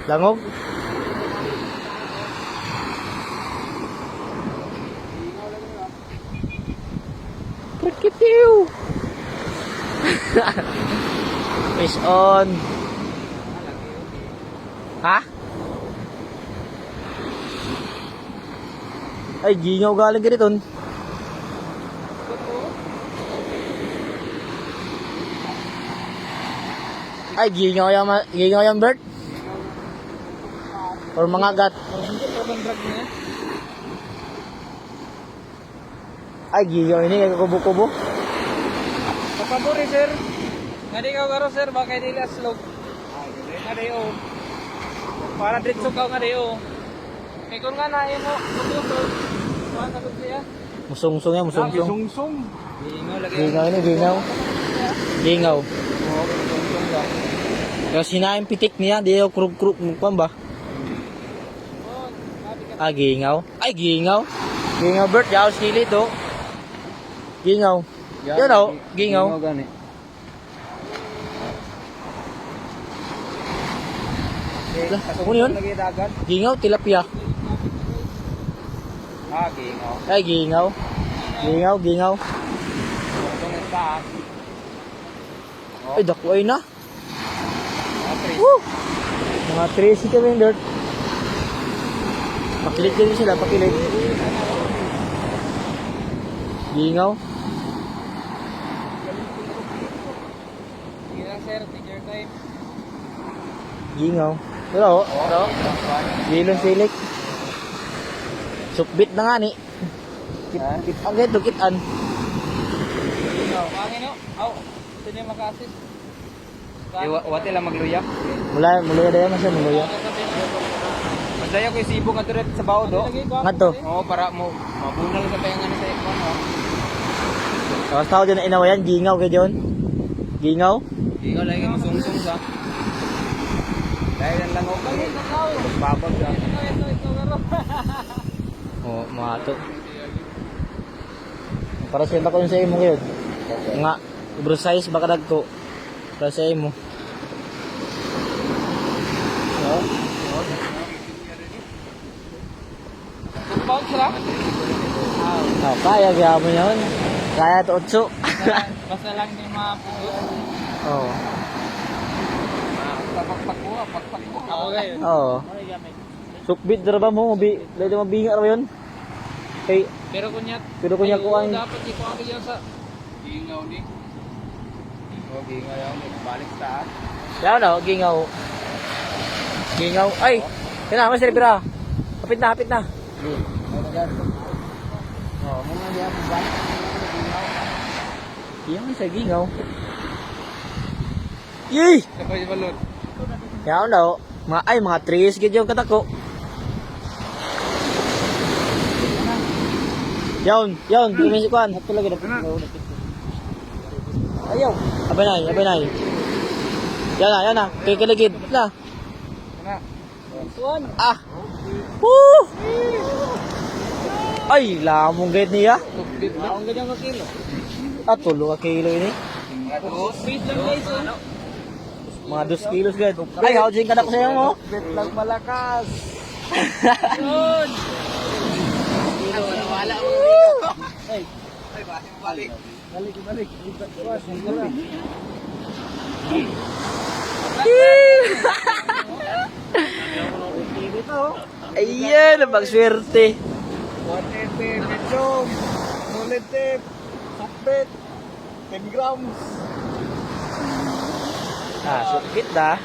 Langog. Prikitiw. Fish on. Ha? Ay, gingaw galing ganito. Ay, gingaw yung bird. Or mga gat. Ay, gingaw ini kay kubo-kubo. Kapabori sir. Ngadi ka garo sir, bakay dili aslog. Ngadi o. Para diretso ka ngadi o. Kay kun nga na mo, kubo. Kuan ka siya. Musungsung yan, musungsung. Sungsung. Gingaw lagi. Gingaw ini, gingaw. Gingaw. Yung sinayang pitik niya, di yung krug-krug mukha ba? Ah, gingaw. Ay, gingaw. Gingaw bird, yaw sili to. Gingaw. Yan o, gingaw. gani. Ano yun? Lagi dagat. Gingaw, tilapia. Ah, gingaw. Ay, gingaw. Gingaw, gingaw. Tungod sa. Ay, dako ay na. Woo! Mga 3 kami yung dirt. Pakilit din sila, pakilit. Gingaw. Gingaw sir, take your time. Gingaw. Pero, gilong silik. Sukbit na nga ni. Kitan ganito, kitan. Mangin o. Aw, ito niya maka-assist. Wati lang magluya. Mula daya man siya, muluya. Masaya ko yung sibo nga direct sa bawo do. Nga to. Oo, para mo mabunal sa tayangan sa ikon. Tapos tao dyan na inawayan, gingaw kay John. Gingaw. Gingaw lagi masungsung sa. Dahil lang ako. Babag sa. Oo, mga to. Para siya ba kung sa imo ngayon? Nga, oversize baka dagko. Para sa imo. No? Pound sila? Oh, kaya gaya mo yun. Kaya to 8. Basta lang ni mapugot. Oo. Pagpagkuha, pagpagkuha. Ako kayo. Oo. Sukbit dara ba mo? Dahil mabinga ra yun. Kay, Pero kunyat. pero kunya ko ang... Dapat iko ang bigyan sa gingaw ni. O gingaw yung balik sa. Yan o, gingaw. Gingaw. Ay! Yan na, mas pira. Hapit na, hapit na. Oh, mga diyan balik gingaw. Yan sa gingaw. Yee! Kapay balot. Yan o. Mga 3 gid yung katako. Yawn, may sikuan. Ato lagi dapat. Ayaw. Abay nay. Yan na. Kay kaligid na. Kana. Tuan. Ah. Woo! Ay, lamong gayud niya. Tubit na ang ganyan ka kilo. At 2 kilo ini. Speed lang guys. Mga 2 kilos gayud. Ay, hawjing ka na ko sa iyo mo. Tubit lang malakas. Yun. Wala mo. Ay, balik. Balik. Ayan, napagswerte. 180, medyo, solid tip, sukbit, 10 grams. Ah, sukit na.